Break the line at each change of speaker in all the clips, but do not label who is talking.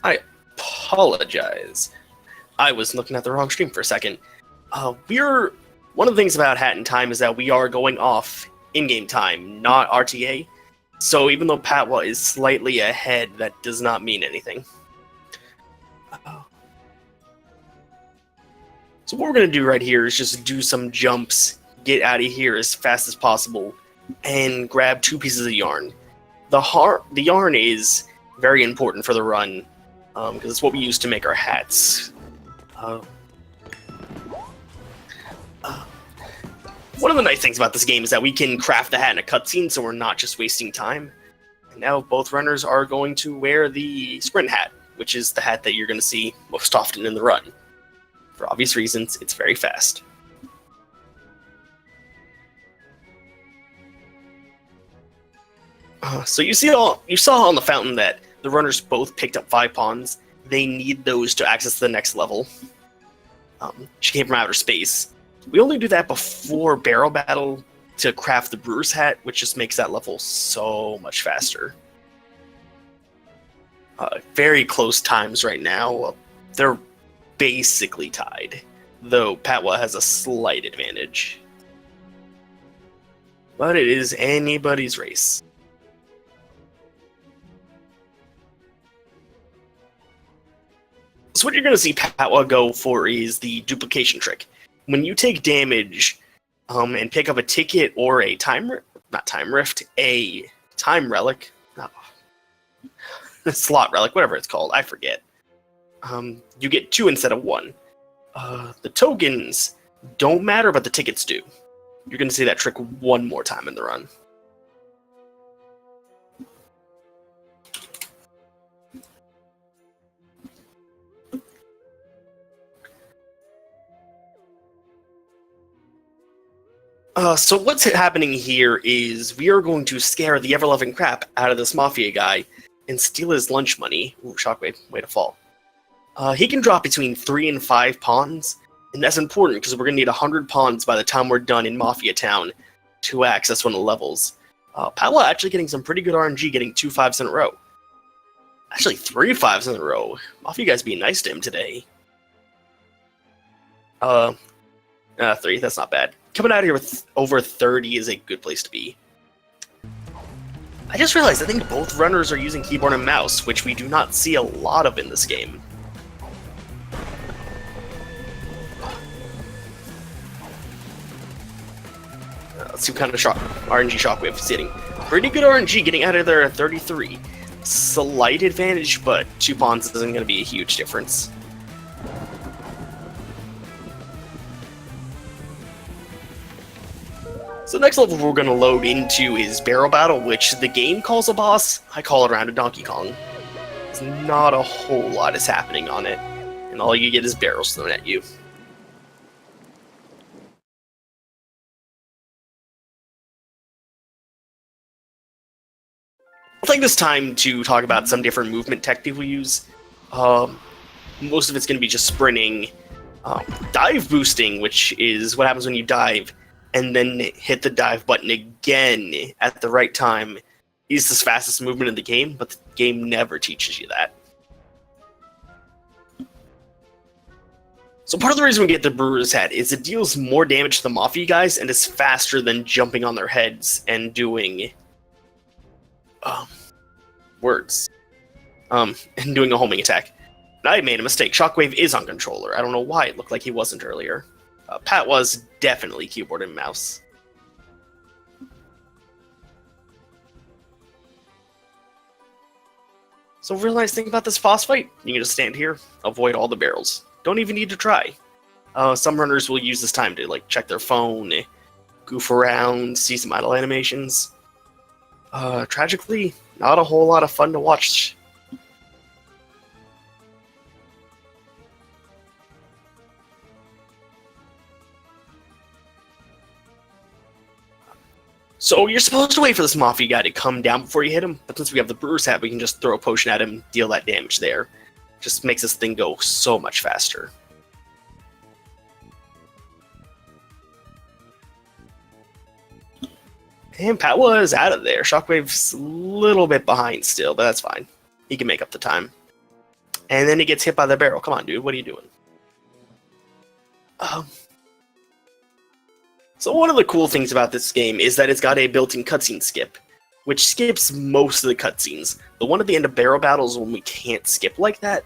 I apologize. I was looking at the wrong stream for a second. We're one of the things about Hat in Time is that we are going off in-game time, not RTA. So even though Patwah is slightly ahead, that does not mean anything. So what we're going to do right here is just do some jumps, get out of here as fast as possible, and grab 2 pieces of yarn. The yarn is very important for the run, because it's what we use to make our hats. One of the nice things about this game is that we can craft the hat in a cutscene, so we're not just wasting time. And now both runners are going to wear the sprint hat, which is the hat that you're going to see most often in the run. For obvious reasons, it's very fast. So you saw on the fountain that the runners both picked up 5 pawns. They need those to access the next level. She came from outer space. We only do that before Barrel Battle to craft the Brewer's Hat, which just makes that level so much faster. Very close times right now. They're basically tied, though Patwah has a slight advantage. But it is anybody's race. So what you're going to see Patwah go for is the duplication trick. When you take damage and pick up a ticket or a time relic, a slot relic, whatever it's called, I forget. You get 2 instead of 1. The tokens don't matter, but the tickets do. You're going to see that trick one more time in the run. So what's happening here is we are going to scare the ever-loving crap out of this Mafia guy and steal his lunch money. Ooh, Shockwve, way to fall. He can drop between 3 and 5 pawns, and that's important because we're going to need 100 pawns by the time we're done in Mafia Town to access one of the levels. Patwah actually getting some pretty good RNG, getting 2 5s in a row. Actually, 3 5s in a row. Mafia guys being nice to him today. 3, that's not bad. Coming out of here with over 30 is a good place to be. I just realized I think both runners are using keyboard and mouse, which we do not see a lot of in this game. Let's see what kind of RNG Shockwve is hitting. Pretty good RNG getting out of there at 33. Slight advantage, but 2 pawns isn't going to be a huge difference. So the next level we're going to load into is Barrel Battle, which the game calls a boss. I call it around a Donkey Kong. There's not a whole lot is happening on it, and all you get is barrels thrown at you. I'll take this time to talk about some different movement tech people use. Most of it's going to be just sprinting. Dive boosting, which is what happens when you dive and then hit the dive button again at the right time, is the fastest movement in the game, but the game never teaches you that. So part of the reason we get the Brewer's Hat is it deals more damage to the Mafia guys and is faster than jumping on their heads and doing and doing a homing attack. And I made a mistake. Shockwve is on controller. I don't know why it looked like he wasn't earlier. Pat was definitely keyboard and mouse. So real nice thing about this boss fight, you can just stand here, avoid all the barrels. Don't even need to try. Some runners will use this time to like check their phone, goof around, see some idle animations. Tragically, not a whole lot of fun to watch. So you're supposed to wait for this Mafia guy to come down before you hit him, but since we have the Brewer's Hat, we can just throw a potion at him, deal that damage there. Just makes this thing go so much faster. And Patwah is out of there. Shockwave's a little bit behind still, but that's fine. He can make up the time. And then he gets hit by the barrel. Come on, dude. What are you doing? So one of the cool things about this game is that it's got a built-in cutscene skip, which skips most of the cutscenes. The one at the end of barrel battles when we can't skip like that,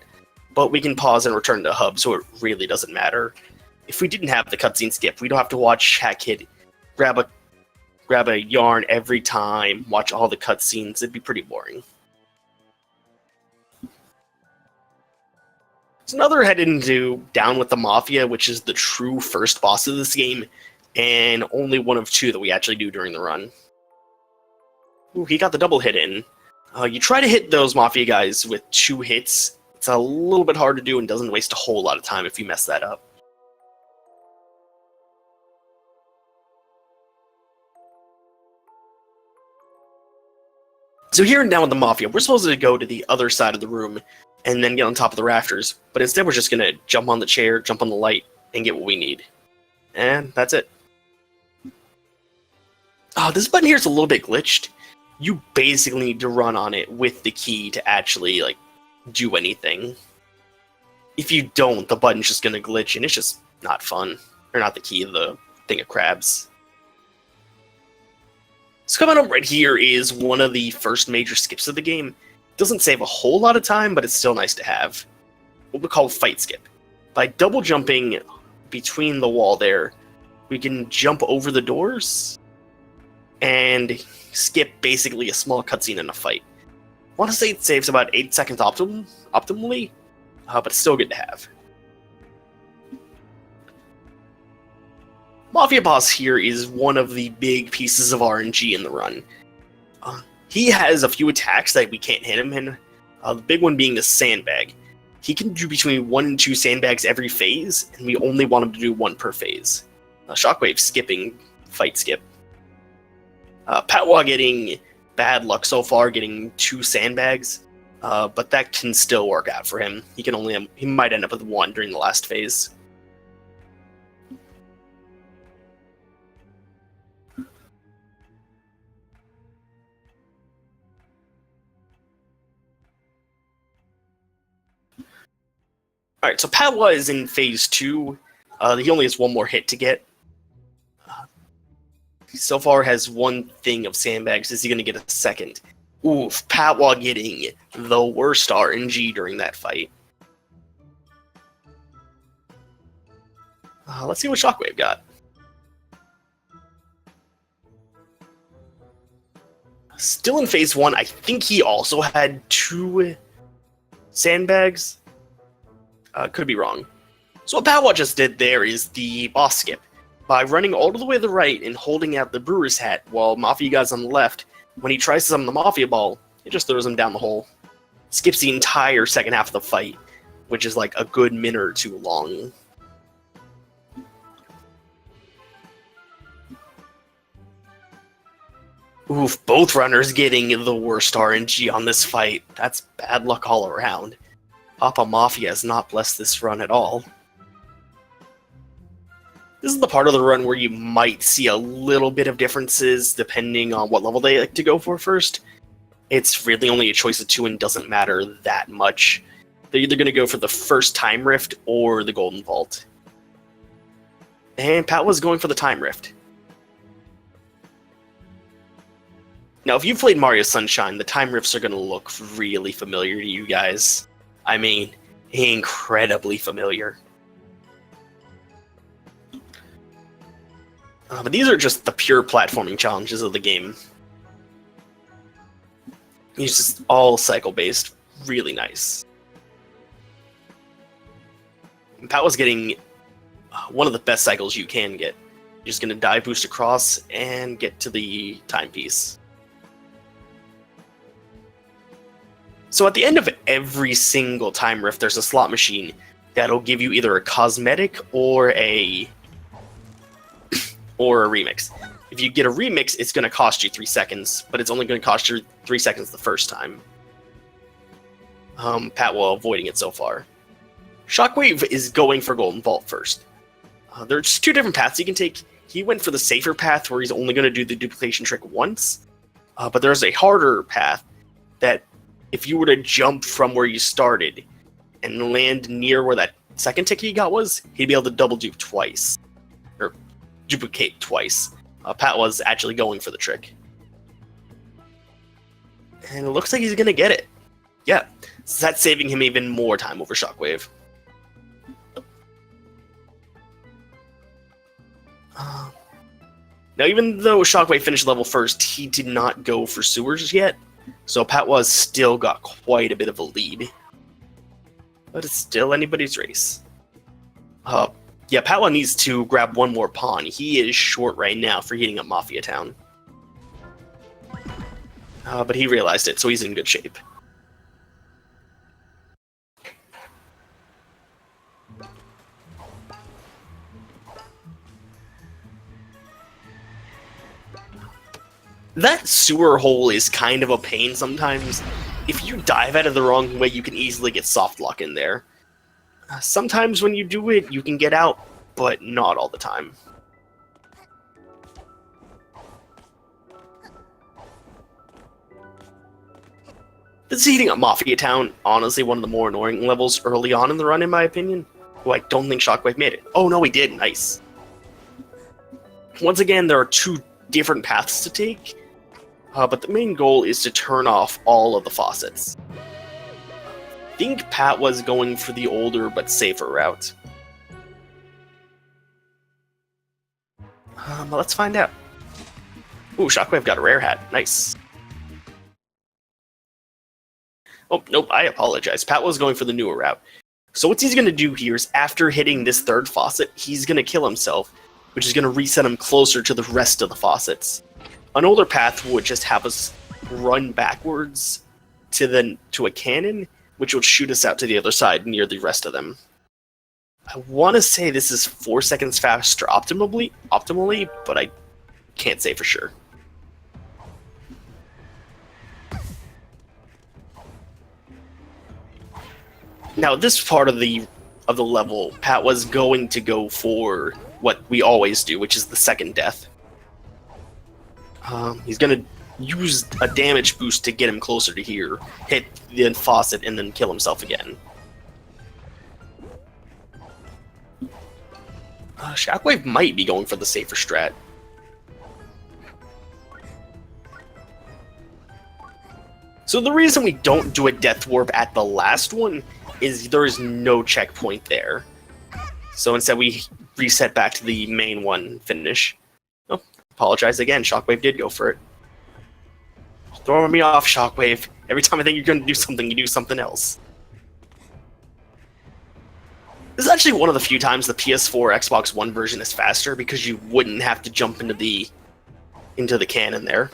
but we can pause and return to hub, so it really doesn't matter. If we didn't have the cutscene skip, we don't have to watch Hackhead grab a yarn every time, watch all the cutscenes. It'd be pretty boring. So now they're headed into Down with the Mafia, which is the true first boss of this game, and only one of two that we actually do during the run. Ooh, he got the double hit in. You try to hit those Mafia guys with 2 hits. It's a little bit hard to do and doesn't waste a whole lot of time if you mess that up. So here and Down with the Mafia, we're supposed to go to the other side of the room and then get on top of the rafters, but instead we're just going to jump on the chair, jump on the light, and get what we need. And that's it. Oh, this button here is a little bit glitched. You basically need to run on it with the key to actually, like, do anything. If you don't, the button's just going to glitch, and it's just not fun. Or not the key, the thing of crabs. So coming up right here is one of the first major skips of the game. It doesn't save a whole lot of time, but it's still nice to have. What we call fight skip. By double jumping between the wall there, we can jump over the doors and skip basically a small cutscene in a fight. I want to say it saves about 8 seconds optimally, but it's still good to have. Mafia boss here is one of the big pieces of RNG in the run. He has a few attacks that we can't hit him in, the big one being the sandbag. He can do between 1 and 2 sandbags every phase, and we only want him to do 1 per phase. Shockwve skipping, fight skip. Patwah getting bad luck so far, getting 2 sandbags, but that can still work out for him. He might end up with 1 during the last phase. Alright, so Patwah is in phase 2. He only has 1 more hit to get. He so far has 1 thing of sandbags. Is he going to get a second? Oof, Patwah getting the worst RNG during that fight. Let's see what Shockwve got. Still in phase 1, I think he also had 2 sandbags. Could be wrong. So what Patwah just did there is the boss skip. By running all the way to the right and holding out the brewer's hat while Mafia guy's on the left, when he tries to summon the Mafia ball, it just throws him down the hole. Skips the entire second half of the fight, which is like a good minute or 2 long. Oof, both runners getting the worst RNG on this fight. That's bad luck all around. Papa Mafia has not blessed this run at all. This is the part of the run where you might see a little bit of differences depending on what level they like to go for first. It's really only a choice of 2 and doesn't matter that much. They're either going to go for the first Time Rift or the Golden Vault. And Pat was going for the Time Rift. Now, if you've played Mario Sunshine, the Time Rifts are going to look really familiar to you guys. I mean, incredibly familiar. But these are just the pure platforming challenges of the game. It's just all cycle-based. Really nice. And Pat was getting one of the best cycles you can get. You're just going to dive boost across and get to the timepiece. So at the end of every single Time Rift, there's a slot machine that'll give you either a cosmetic or a remix. If you get a remix, it's going to cost you 3 seconds, but it's only going to cost you 3 seconds the first time. Patwah avoiding it so far. Shockwve is going for Golden Vault first. There's 2 different paths you can take. He went for the safer path where he's only going to do the duplication trick once, but there's a harder path that if you were to jump from where you started and land near where that second ticket he got was, he'd be able to double dupe twice. Or duplicate twice. Patwah's actually going for the trick. And it looks like he's going to get it. Yeah, so that's saving him even more time over Shockwve. Now, even though Shockwve finished level first, he did not go for sewers yet, so Patwah's still got quite a bit of a lead. But it's still anybody's race. Yeah, Patwah needs to grab one more pawn. He is short right now for heating up Mafia Town. But he realized it, so he's in good shape. That sewer hole is kind of a pain sometimes. If you dive out of the wrong way, you can easily get soft lock in there. Sometimes when you do it, you can get out, but not all the time. This is heating up Mafia Town, honestly one of the more annoying levels early on in the run, in my opinion. Who I don't think Shockwve made it. Oh no, he did, nice. Once again, there are two different paths to take. But the main goal is to turn off all of the faucets. I think Pat was going for the older but safer route. But let's find out. Ooh, Shockwve got a rare hat. Nice. Oh, nope, I apologize. Pat was going for the newer route. So what he's going to do here is, after hitting this third faucet, he's going to kill himself, which is going to reset him closer to the rest of the faucets. An older path would just have us run backwards to a cannon, which would shoot us out to the other side near the rest of them. I want to say this is 4 seconds faster optimally, but I can't say for sure. Now, this part of the level, Pat was going to go for what we always do, which is the second death. He's going to use a damage boost to get him closer to here, hit the faucet, and then kill himself again. Shockwve might be going for the safer strat. So the reason we don't do a death warp at the last one is there is no checkpoint there. So instead we reset back to the main one finish. Oh, apologize again, Shockwve did go for it. Throwing me off, Shockwve. Every time I think you're going to do something, you do something else. This is actually one of the few times the PS4 Xbox One version is faster, because you wouldn't have to jump into the cannon there.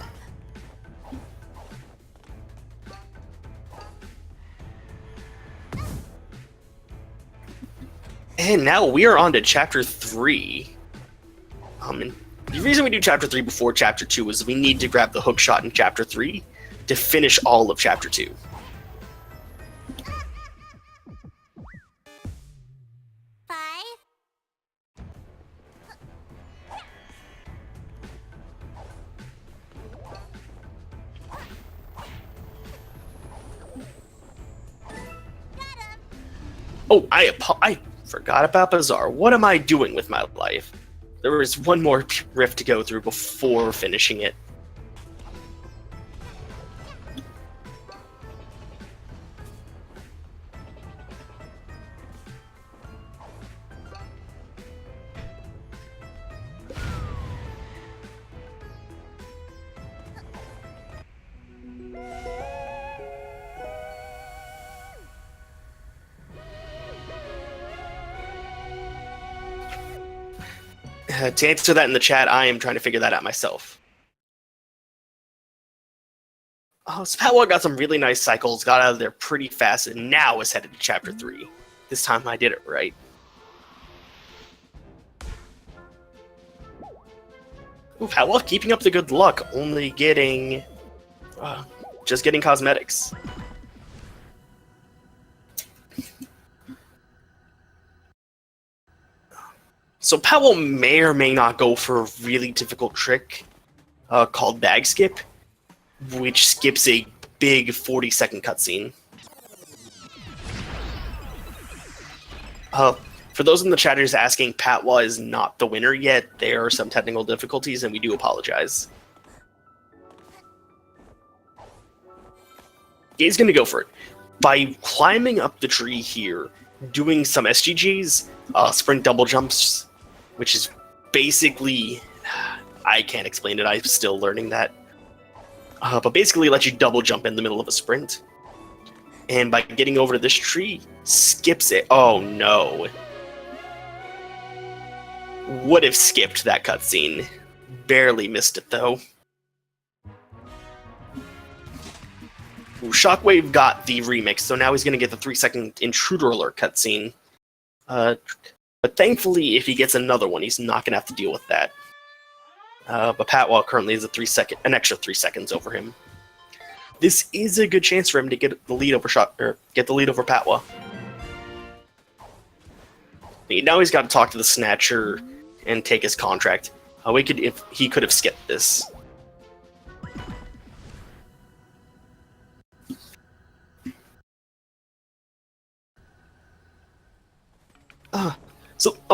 And now we are on to Chapter 3. And the reason we do Chapter 3 before Chapter 2 is we need to grab the hook shot in Chapter 3 to finish all of Chapter 2. Oh, I forgot about Bazaar. What am I doing with my life? There is one more rift to go through before finishing it. To answer that in the chat, I am trying to figure that out myself. Oh, so Patwah got some really nice cycles, got out of there pretty fast, and now is headed to Chapter 3. This time I did it right. Ooh, Patwah keeping up the good luck, only getting... just getting cosmetics. So Patwah may or may not go for a really difficult trick called Bag Skip, which skips a big 40-second cutscene. Uh, for those in the chat who's asking, Patwah is not the winner yet. There are some technical difficulties, and we do apologize. He's going to go for it. By climbing up the tree here, doing some SGGs, sprint double jumps, which is basically... I can't explain it, I'm still learning that. But basically let you double jump in the middle of a sprint. And by getting over to this tree, skips it. Oh no. Would have skipped that cutscene. Barely missed it though. Ooh, Shockwve got the remix, so now he's going to get the 3-second intruder alert cutscene. But thankfully, if he gets another one, he's not going to have to deal with that. But Patwah currently is an extra 3 seconds over him. This is a good chance for him to get the lead over Patwah. Now he's got to talk to the Snatcher and take his contract. He could have skipped this.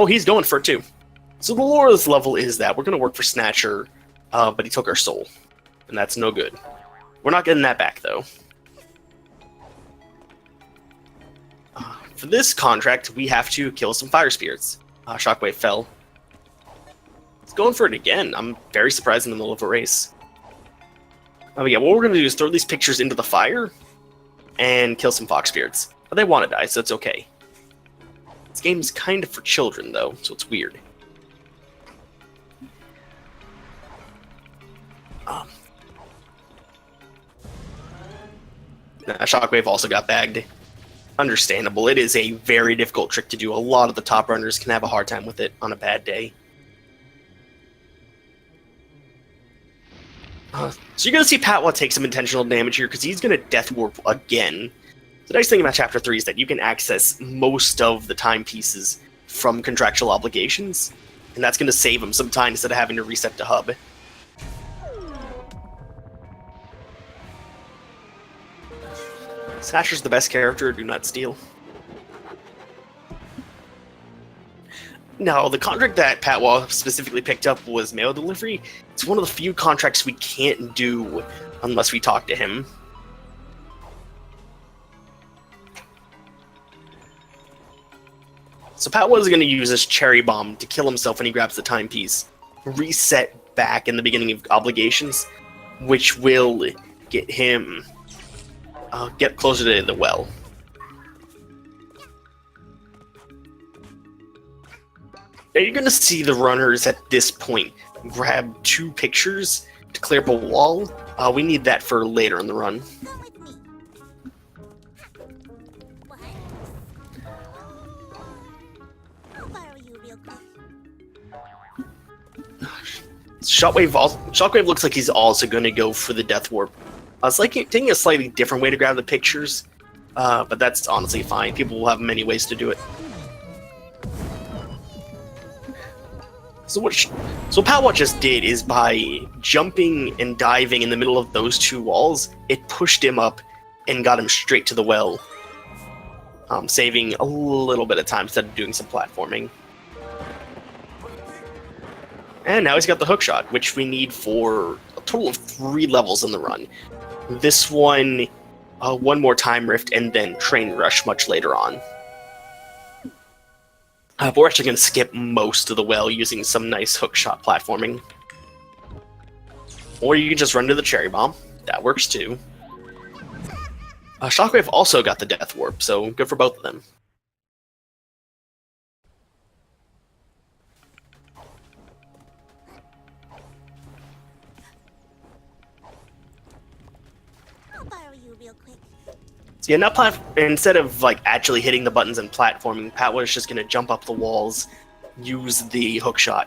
He's going for it too. So the lore of this level is that we're going to work for Snatcher, but he took our soul, and that's no good. We're not getting that back, though. For this contract, we have to kill some fire spirits. Shockwve fell. He's going for it again. I'm very surprised in the middle of a race. Yeah, what we're going to do is throw these pictures into the fire and kill some fox spirits. But they want to die, so it's okay. This game's kind of for children, though, so it's weird. Shockwve also got bagged. Understandable. It is a very difficult trick to do. A lot of the top runners can have a hard time with it on a bad day. So you're going to see Patwah take some intentional damage here because he's going to Death Warp again. The nice thing about Chapter 3 is that you can access most of the timepieces from contractual obligations, and that's going to save him some time instead of having to reset to hub. Snatcher's the best character, do not steal. Now, the contract that Patwah specifically picked up was mail delivery. It's one of the few contracts we can't do unless we talk to him. So Patwah is going to use his cherry bomb to kill himself when he grabs the timepiece. Reset back in the beginning of obligations, which will get him get closer to the well. Now you're going to see the runners at this point grab 2 pictures to clear up a wall. We need that for later in the run. Shockwve looks like he's also going to go for the Death Warp. It's like taking a slightly different way to grab the pictures, but that's honestly fine. People will have many ways to do it. So what Patwah just did is by jumping and diving in the middle of those 2 walls, it pushed him up and got him straight to the well, saving a little bit of time instead of doing some platforming. And now he's got the hookshot, which we need for a total of 3 levels in the run. This one, one more time rift, and then train rush much later on. But we're actually going to skip most of the well using some nice hookshot platforming. Or you can just run to the cherry bomb. That works too. Shockwve also got the Death Warp, so good for both of them. So yeah, now instead of like actually hitting the buttons and platforming, Patwah is just going to jump up the walls, use the hookshot,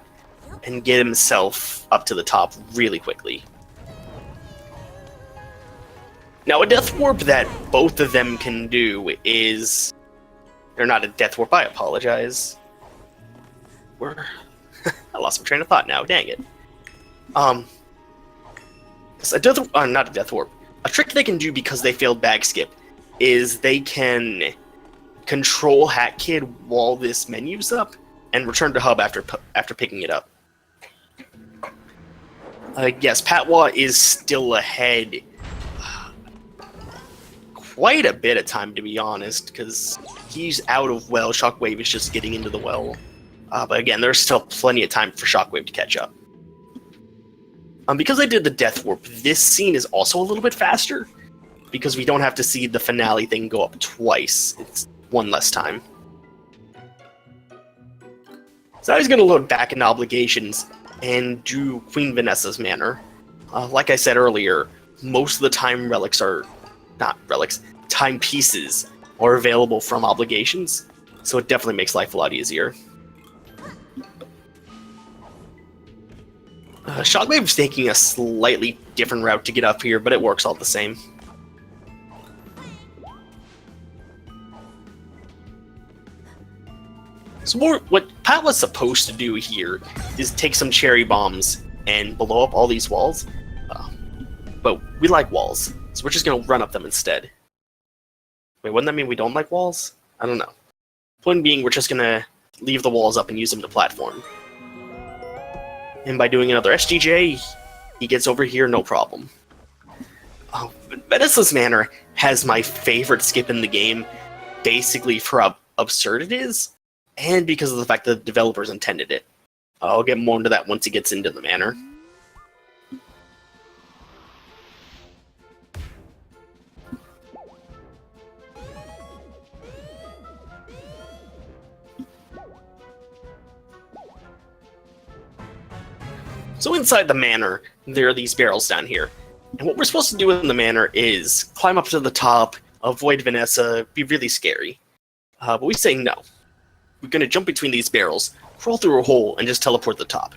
and get himself up to the top really quickly. Now a Death Warp that both of them can do is... Or not a Death Warp, I apologize. I lost my train of thought now, dang it. Not a Death Warp. A trick they can do because they failed bag skip is they can Control Hat Kid while this menu's up, and return to hub after picking it up. Yes, Patwah is still ahead quite a bit of time, to be honest, because he's out of well. Shockwve is just getting into the well. But again, there's still plenty of time for Shockwve to catch up. Because I did the Death Warp, this scene is also a little bit faster, because we don't have to see the finale thing go up twice. It's one less time. So I was going to load back into Obligations and do Queen Vanessa's Manor. Like I said earlier, most of the time timepieces are available from Obligations, so it definitely makes life a lot easier. Shockwave's taking a slightly different route to get up here, but it works all the same. So what Pat was supposed to do here is take some cherry bombs and blow up all these walls. But we like walls, so we're just going to run up them instead. Wait, wouldn't that mean we don't like walls? I don't know. Point being, we're just going to leave the walls up and use them to platform. And by doing another SGJ, he gets over here no problem. Vanessa's Manor has my favorite skip in the game, basically for how absurd it is, and because of the fact that the developers intended it. I'll get more into that once he gets into the manor. So inside the manor, there are these barrels down here. And what we're supposed to do in the manor is climb up to the top, avoid Vanessa, be really scary. But we say no. We're going to jump between these barrels, crawl through a hole, and just teleport to the top.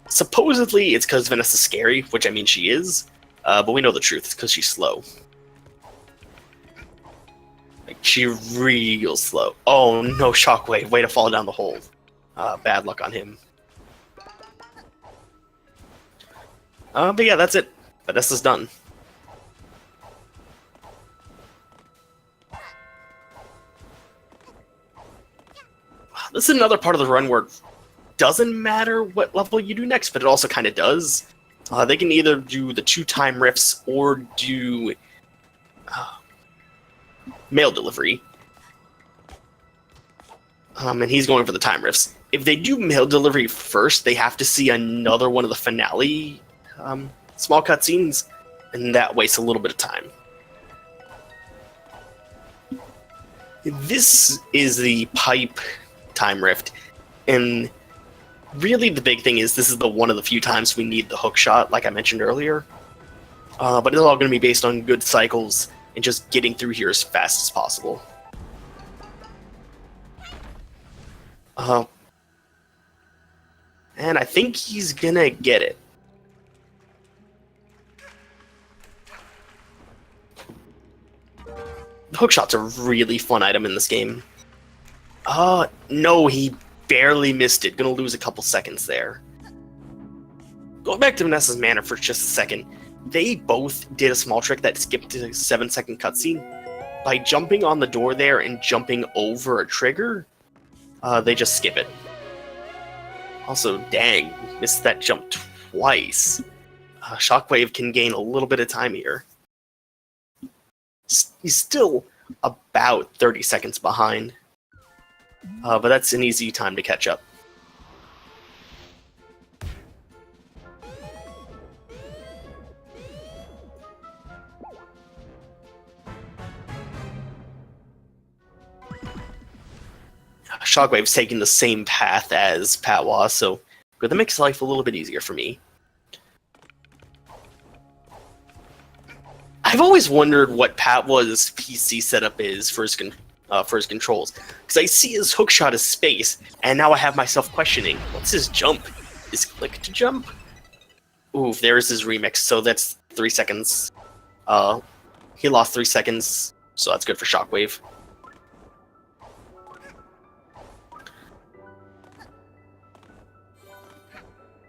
Supposedly, it's because Vanessa's scary, which I mean she is, but we know the truth, it's because she's slow. Like, she's real slow. Oh no, Shockwve, way to fall down the hole. Bad luck on him. But yeah, that's it. Vanessa's done. This is another part of the run where it doesn't matter what level you do next, but it also kind of does. They can either do the 2-time rifts or do mail delivery. And he's going for the time rifts. If they do mail delivery first, they have to see another one of the finale small cutscenes, and that wastes a little bit of time. This is the pipe time rift, and really the big thing is this is the one of the few times we need the hook shot, like I mentioned earlier. But it's all going to be based on good cycles and just getting through here as fast as possible. And I think he's gonna get it. The hookshot's a really fun item in this game. No, he barely missed it. Gonna lose a couple seconds there. Going back to Vanessa's Manor for just a second, they both did a small trick that skipped a 7-second cutscene. By jumping on the door there and jumping over a trigger, they just skip it. Also, dang, missed that jump twice. Shockwve can gain a little bit of time here. He's still about 30 seconds behind. But that's an easy time to catch up. Shockwave's taking the same path as Patwah, so that makes life a little bit easier for me. I've always wondered what Patwah's PC setup is for his controls, because I see his hookshot as space, and now I have myself questioning, what's his jump? Is click to jump? Ooh, there's his remix, so that's 3 seconds. He lost 3 seconds, so that's good for Shockwve.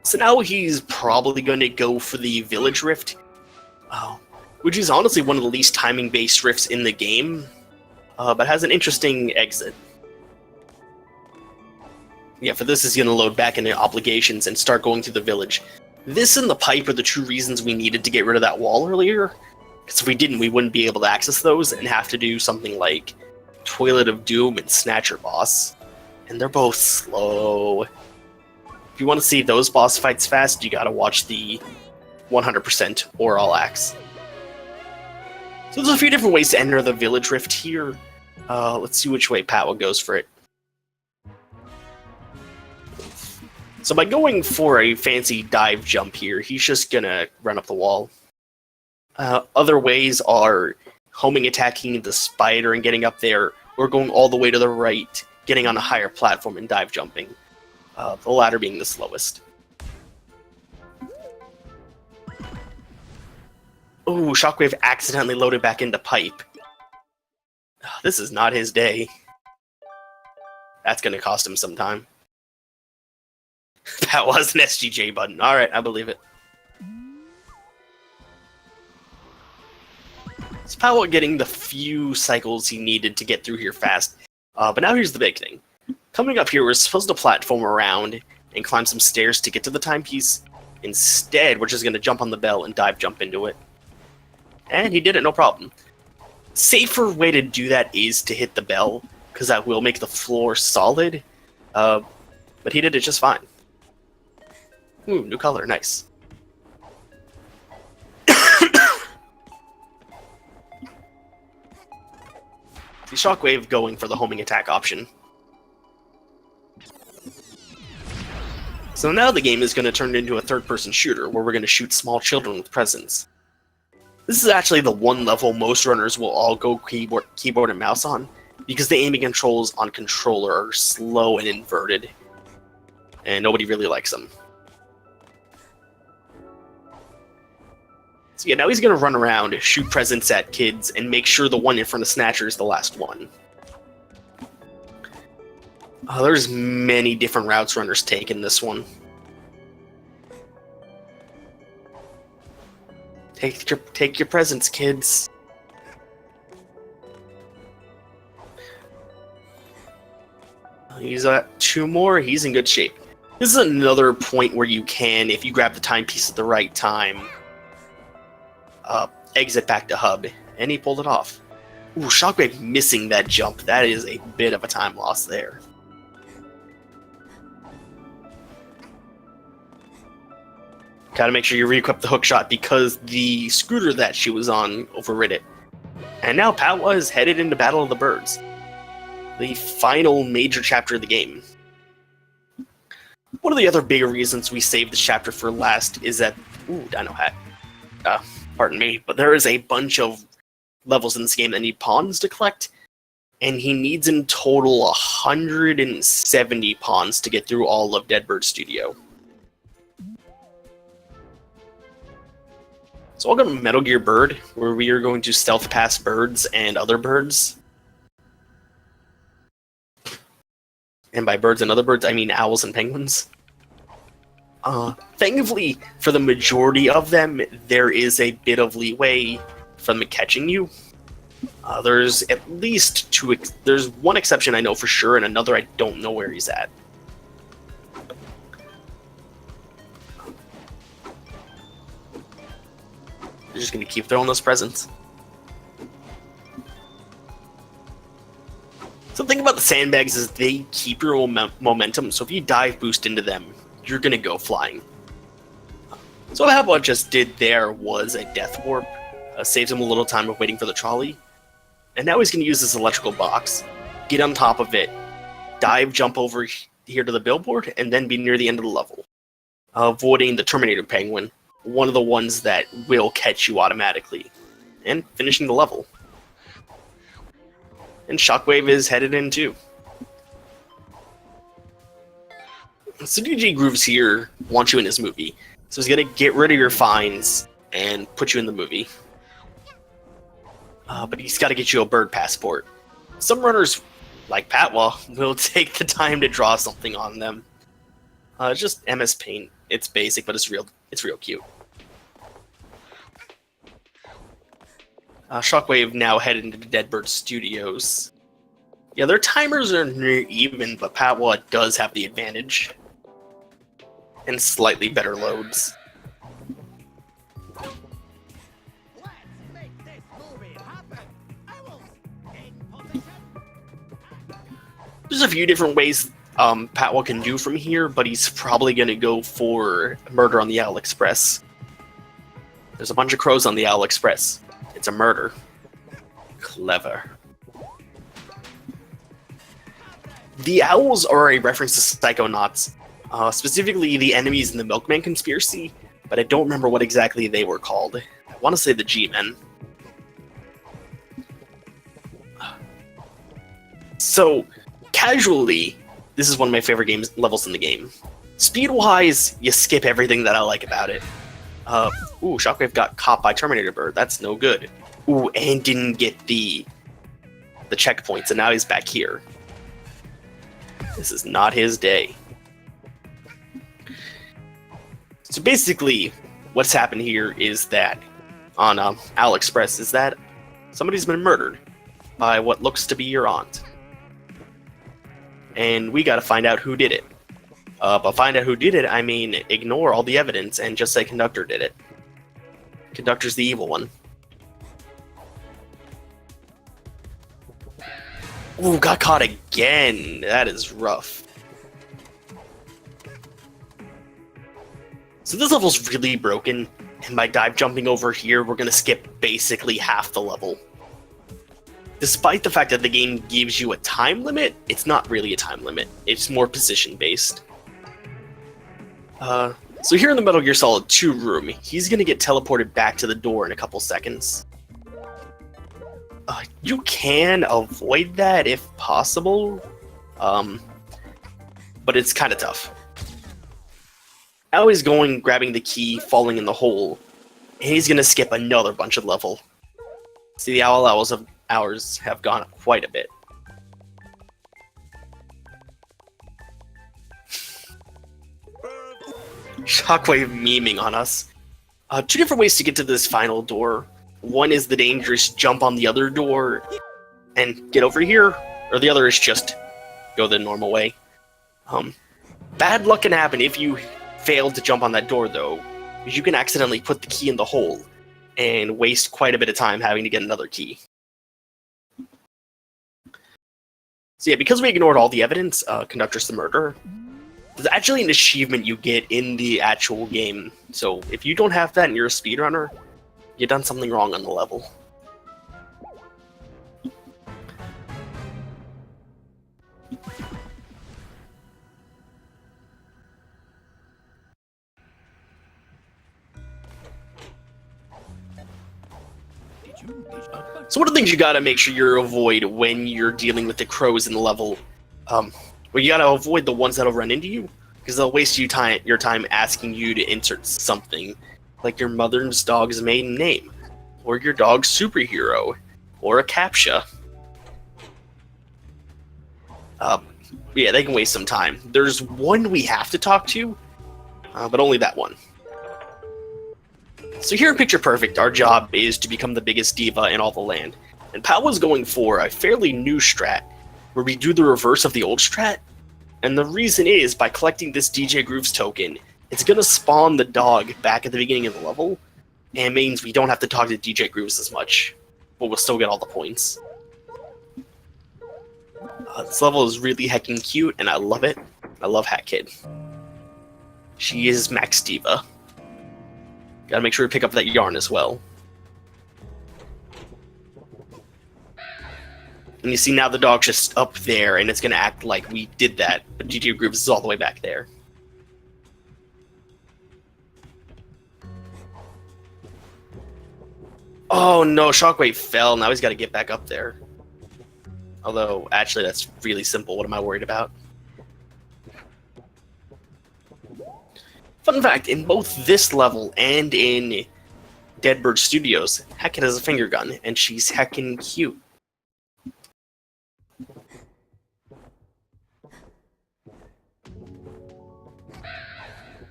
So now he's probably going to go for the Village Rift, which is honestly one of the least timing-based rifts in the game. but has an interesting exit. Yeah, for this is going to load back into obligations and start going through the village. This and the pipe are the two reasons we needed to get rid of that wall earlier. Because if we didn't, we wouldn't be able to access those and have to do something like Toilet of Doom and Snatcher Boss. And they're both slow. If you want to see those boss fights fast, you gotta watch the 100% or All Axe. So there's a few different ways to enter the Village Rift here. Let's see which way Patwah goes for it. So by going for a fancy dive jump here, he's just gonna run up the wall. Other ways are homing attacking the spider and getting up there, or going all the way to the right, getting on a higher platform and dive jumping. The latter being the slowest. Ooh, Shockwve accidentally loaded back into pipe. This is not his day. That's gonna cost him some time. That was an SGJ button. Alright, I believe it. So Patwah getting the few cycles he needed to get through here fast. But now here's the big thing. Coming up here, we're supposed to platform around and climb some stairs to get to the timepiece. Instead, we're just going to jump on the bell and dive jump into it. And he did it, no problem. Safer way to do that is to hit the bell, because that will make the floor solid. But he did it just fine. Ooh, new color, nice. The Shockwve going for the homing attack option. So now the game is going to turn into a third-person shooter, where we're going to shoot small children with presents. This is actually the one level most runners will all go keyboard and mouse on, because the aiming controls on controller are slow and inverted, and nobody really likes them. So yeah, now he's going to run around, shoot presents at kids, and make sure the one in front of Snatcher is the last one. There's many different routes runners take in this one. Take your presents, kids. He's at 2 more, he's in good shape. This is another point where you can, if you grab the timepiece at the right time, exit back to hub, and he pulled it off. Ooh, Shockwve missing that jump. That is a bit of a time loss there. Gotta make sure you re-equip the hookshot because the scooter that she was on overrid it. And now Patwah is headed into Battle of the Birds, the final major chapter of the game. One of the other bigger reasons we saved this chapter for last is that... Ooh, Dino Hat. Pardon me, but there is a bunch of levels in this game that need pawns to collect, and he needs in total 170 pawns to get through all of Deadbird Studio. So welcome to Metal Gear Bird, where we are going to stealth past birds and other birds. And by birds and other birds, I mean owls and penguins. Thankfully, for the majority of them, there is a bit of leeway from catching you. There's at least there's one exception I know for sure, and another I don't know where he's at. You're just gonna keep throwing those presents. Something about the sandbags is they keep your momentum, so if you dive boost into them, you're gonna go flying. So what Patwah just did there was a death warp. Saves him a little time of waiting for the trolley. And now he's gonna use this electrical box, get on top of it, dive jump over here to the billboard, and then be near the end of the level. Avoiding the Terminator Penguin, one of the ones that will catch you automatically. And finishing the level. And Shockwve is headed in too. So DJ Grooves here wants you in his movie. So he's going to get rid of your fines and put you in the movie. But he's got to get you a bird passport. Some runners, like Patwah, will take the time to draw something on them. Just MS Paint. It's basic, but it's real cute. Shockwve now headed into Deadbird Studios. Yeah, their timers are near even, but Patwah does have the advantage. And slightly better loads. There's a few different ways Patwah can do from here, but he's probably going to go for murder on the Owl Express. There's a bunch of crows on the Owl Express. It's a murder. Clever. The owls are a reference to Psychonauts, specifically the enemies in the Milkman Conspiracy, but I don't remember what exactly they were called. I want to say the G-Men. So, casually, this is one of my favorite levels in the game. Speed-wise, you skip everything that I like about it. Ooh, Shockwve got caught by Terminator Bird. That's no good. Ooh, and didn't get the checkpoints, and now he's back here. This is not his day. So basically, what's happened here is that on Owl Express is that somebody's been murdered by what looks to be your aunt. And we gotta find out who did it. But find out who did it, I mean ignore all the evidence and just say Conductor did it. Conductor's the evil one. Ooh, got caught again. That is rough. So this level's really broken, and by dive jumping over here, we're gonna skip basically half the level. Despite the fact that the game gives you a time limit, it's not really a time limit. It's more position-based. So here in the Metal Gear Solid 2 room, he's gonna get teleported back to the door in a couple seconds. You can avoid that if possible, but it's kind of tough. Now he's going, grabbing the key, falling in the hole, and he's gonna skip another bunch of level. See, the hours have gone up quite a bit. Shockwve memeing on us. Two different ways to get to this final door. One is the dangerous jump on the other door and get over here, or the other is just go the normal way. Bad luck can happen if you fail to jump on that door, though, because you can accidentally put the key in the hole and waste quite a bit of time having to get another key. So yeah, because we ignored all the evidence, Conductor's the murderer, there's actually an achievement you get in the actual game. So if you don't have that and you're a speedrunner, you've done something wrong on the level. So one of the things you gotta make sure you avoid when you're dealing with the crows in the level, well, you gotta avoid the ones that'll run into you, because they'll waste your time asking you to insert something, like your mother's dog's maiden name, or your dog's superhero, or a CAPTCHA. Yeah, they can waste some time. There's one we have to talk to, but only that one. So here in Picture Perfect, our job is to become the biggest diva in all the land. And Patwah's going for a fairly new strat, where we do the reverse of the old strat. And the reason is, by collecting this DJ Grooves token, it's going to spawn the dog back at the beginning of the level, and means we don't have to talk to DJ Grooves as much, but we'll still get all the points. This level is really heckin' cute, and I love it. I love Hat Kid. She is Max Diva. Gotta make sure to pick up that yarn as well. And you see now the dog's just up there, and it's gonna act like we did that, but DJ Grooves is all the way back there. Oh no, Shockwve fell, now he's gotta get back up there. Although, actually, that's really simple. What am I worried about? Fun fact, in both this level and in Deadbird Studios, Hackett has a finger gun, and she's heckin' cute.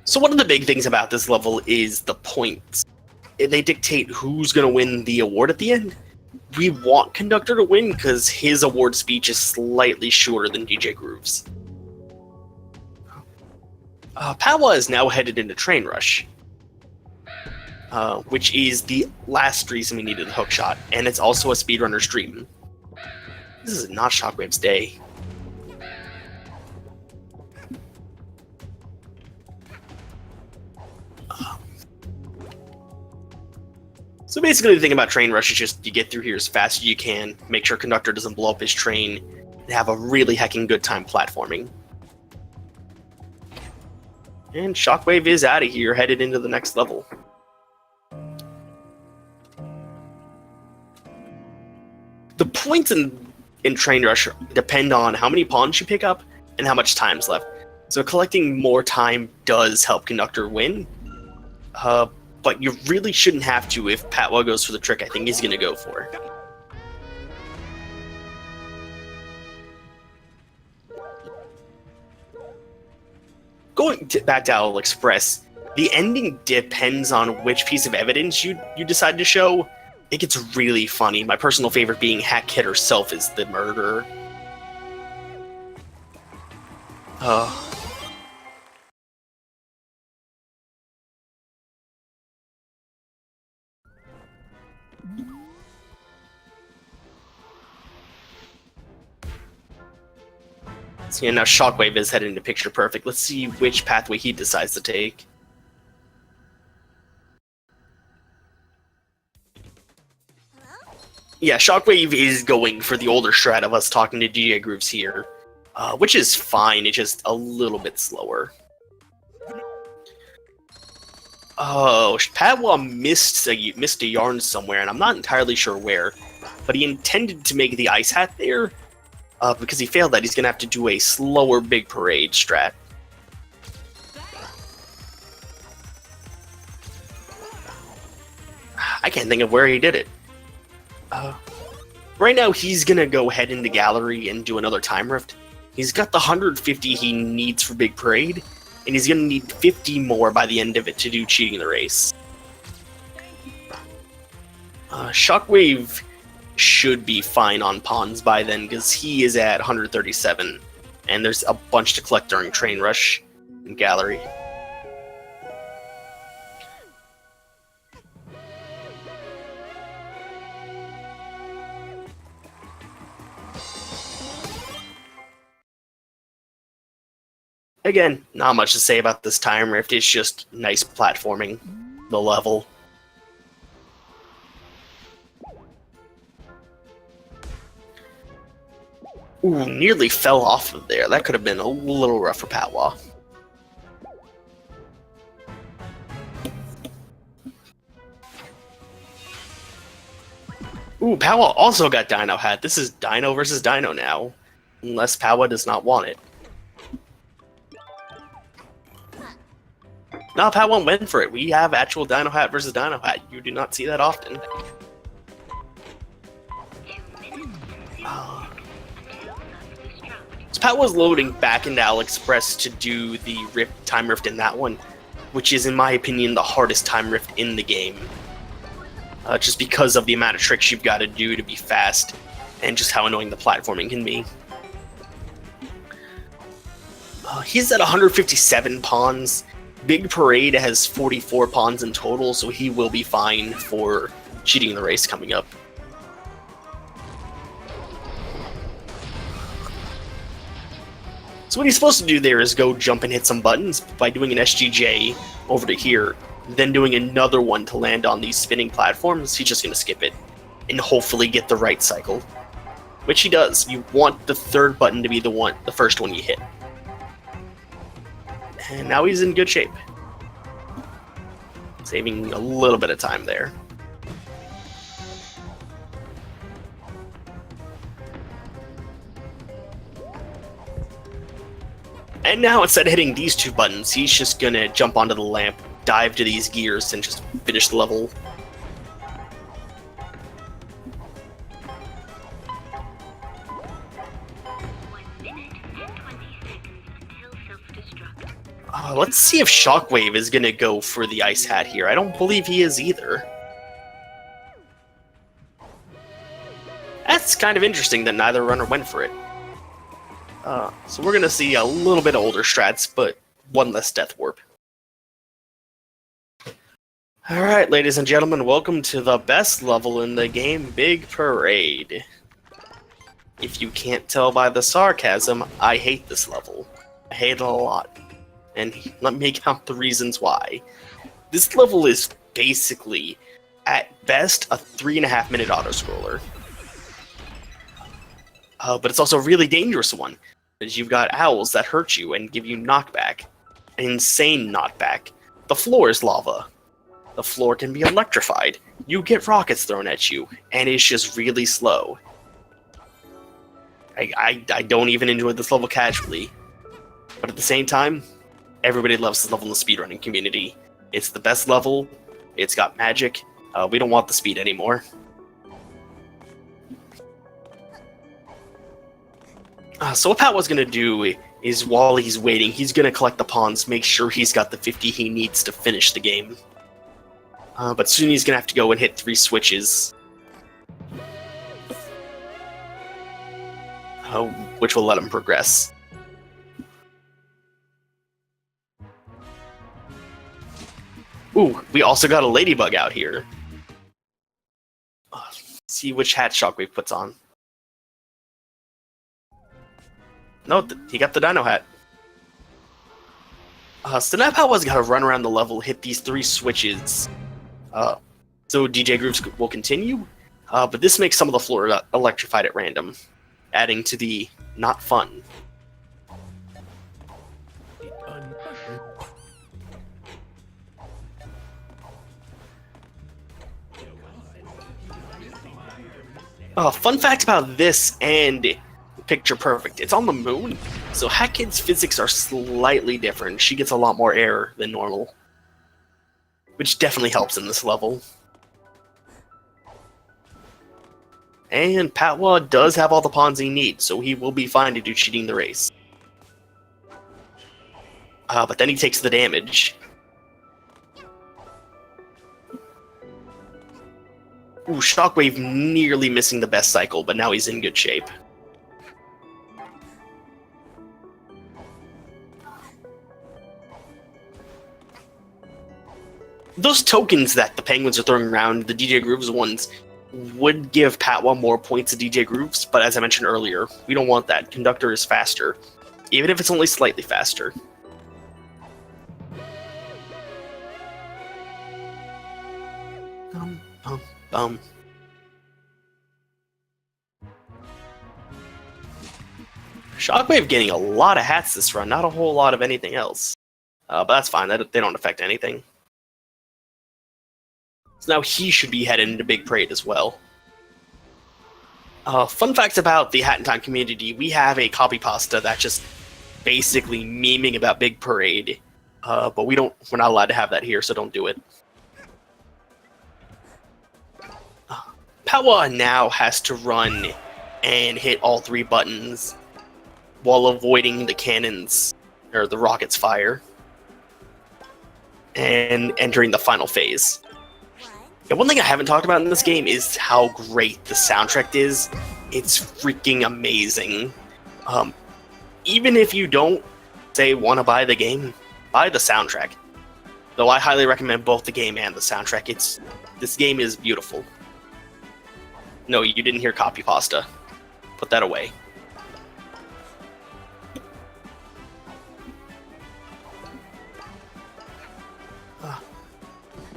So one of the big things about this level is the points. They dictate who's going to win the award at the end. we want Conductor to win because his award speech is slightly shorter than DJ Groove's. Patwah is now headed into Train Rush, which is the last reason we needed the hookshot, and it's also a speedrunner's dream. This is not Shockwave's day. So basically the thing about Train Rush is just you get through here as fast as you can, make sure Conductor doesn't blow up his train, and have a really heckin' good time platforming. And Shockwve is out of here, headed into the next level. The points in Train Rush depend on how many pawns you pick up and how much time's left. So collecting more time does help Conductor win. But you really shouldn't have to if Patwah goes for the trick I think he's going to go for. Going back to Owl Express, the ending depends on which piece of evidence you decide to show. It gets really funny. My personal favorite being Hack Kid herself is the murderer. So yeah, now Shockwve is headed into Picture Perfect. Let's see which pathway he decides to take. Yeah, Shockwve is going for the older strat of us talking to DJ Grooves here, which is fine. It's just a little bit slower. Oh, Patwah missed a yarn somewhere, and I'm not entirely sure where, but he intended to make the ice hat there. Because he failed that, he's going to have to do a slower Big Parade strat. I can't think of where he did it. Right now, he's going to go head into Gallery and do another Time Rift. He's got the 150 he needs for Big Parade, and he's going to need 50 more by the end of it to do Cheating the Race. Shockwve should be fine on pawns by then, because he is at 137, and there's a bunch to collect during Train Rush and Gallery. Again, not much to say about this Time Rift, it's just nice platforming, the level. Ooh, nearly fell off of there. That could have been a little rough for Patwah. Ooh, Patwah also got Dino Hat. This is Dino versus Dino now. Unless Patwah does not want it. No, Patwah went for it. We have actual Dino Hat versus Dino Hat. You do not see that often. Patwah's loading back into Owl Express to do the Time Rift in that one, which is, in my opinion, the hardest Time Rift in the game. Just because of the amount of tricks you've got to do to be fast, and just how annoying the platforming can be. He's at 157 pawns. Big Parade has 44 pawns in total, so he will be fine for Cheating the Race coming up. So what he's supposed to do there is go jump and hit some buttons by doing an SGJ over to here, then doing another one to land on these spinning platforms. He's just going to skip it and hopefully get the right cycle, which he does. You want the third button to be the first one you hit. And now he's in good shape, saving a little bit of time there. And now, instead of hitting these two buttons, he's just gonna jump onto the lamp, dive to these gears, and just finish the level. Let's see if Shockwve is gonna go for the ice hat here. I don't believe he is either. it's kind of interesting that neither runner went for it. So we're going to see a little bit older strats, but one less death warp. Alright, ladies and gentlemen, welcome to the best level in the game, Big Parade. If you can't tell by the sarcasm, I hate this level. I hate it a lot. And let me count the reasons why. This level is basically, at best, a 3.5-minute auto-scroller. But it's also a really dangerous one, because you've got owls that hurt you and give you knockback. An insane knockback. The floor is lava. The floor can be electrified. You get rockets thrown at you, and it's just really slow. I don't even enjoy this level casually. But at the same time, everybody loves this level in the speedrunning community. It's the best level. It's got magic. We don't want the speed anymore. So what Pat was going to do is, while he's waiting, he's going to collect the pawns, make sure he's got the 50 he needs to finish the game. But soon he's going to have to go and hit 3 switches. Which will let him progress. Ooh, we also got a ladybug out here. See which hat Shockwve puts on. No, he got the dino hat. So now Patwah's got to run around the level, hit these 3 switches. So DJ groups will continue, but this makes some of the floor electrified at random, adding to the not fun. Fun fact about this and Picture Perfect, it's on the moon, so Hatkid's physics are slightly different. She gets a lot more air than normal, which definitely helps in this level. And Patwah does have all the pawns he needs, so he will be fine to do cheating the race. But then he takes the damage. Ooh, Shockwve nearly missing the best cycle, but now he's in good shape. Those tokens that the Penguins are throwing around, the DJ Grooves ones, would give Patwah more points to DJ Grooves, but as I mentioned earlier, we don't want that. Conductor is faster, even if it's only slightly faster. Shockwve getting a lot of hats this run, not a whole lot of anything else. But that's fine, they don't affect anything. So now he should be headed into Big Parade as well. Fun facts about the Hat in Time community, we have a copy pasta that's just basically memeing about Big Parade. But we're not allowed to have that here, so don't do it. Patwah now has to run and hit all 3 buttons while avoiding the cannons, or the rockets' fire, and entering the final phase. Yeah, one thing I haven't talked about in this game is how great the soundtrack is. It's freaking amazing. Even if you don't, say, want to buy the game, buy the soundtrack. Though I highly recommend both the game and the soundtrack. This game is beautiful. No, you didn't hear copy pasta. Put that away.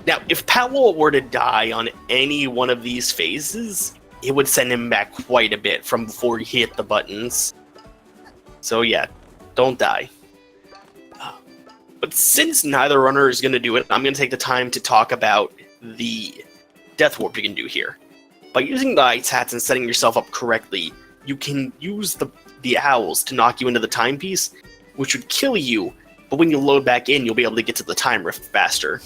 Now, if Patwah were to die on any one of these phases, it would send him back quite a bit from before he hit the buttons. So yeah, don't die. But since neither runner is going to do it, I'm going to take the time to talk about the death warp you can do here. By using the ice hats and setting yourself up correctly, you can use the owls to knock you into the timepiece, which would kill you, but when you load back in, you'll be able to get to the time rift faster.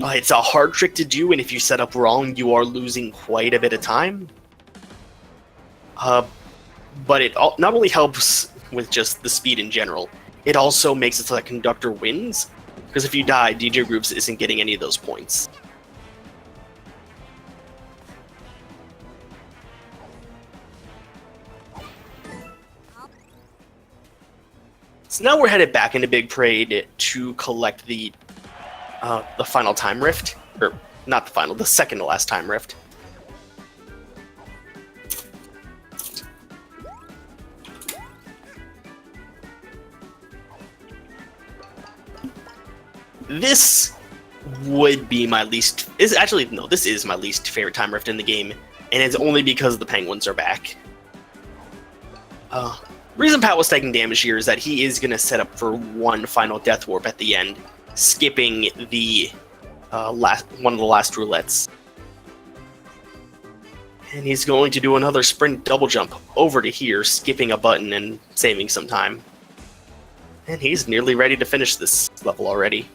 It's a hard trick to do, and if you set up wrong, you are losing quite a bit of time. But it not only helps with just the speed in general, it also makes it so that Conductor wins, because if you die, DJ Groups isn't getting any of those points. So now we're headed back into Big Parade to collect the final time rift, or not the final, the second to last time rift. This would be my least. This is my least favorite time rift in the game, and it's only because the penguins are back. Reason Pat was taking damage here is that he is going to set up for one final death warp at the end, skipping the one of the last roulettes. And he's going to do another sprint double jump over to here, skipping a button and saving some time. And he's nearly ready to finish this level already.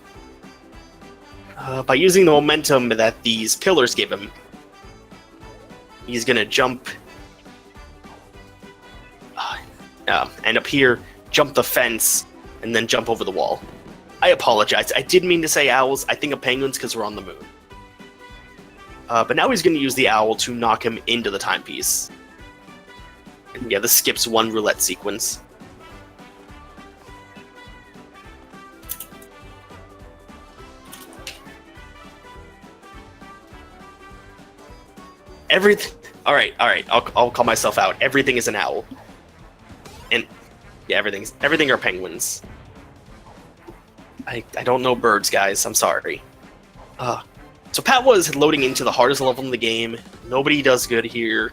By using the momentum that these pillars give him, he's going to jump and up here, jump the fence, and then jump over the wall. I apologize. I didn't mean to say owls. I think of penguins because we're on the moon. But now he's going to use the owl to knock him into the timepiece. And yeah, this skips one roulette sequence. Everything. All right. I'll call myself out. Everything is an owl. And yeah, everything are penguins. I don't know birds, guys. I'm sorry. So Patwah is loading into the hardest level in the game. Nobody does good here.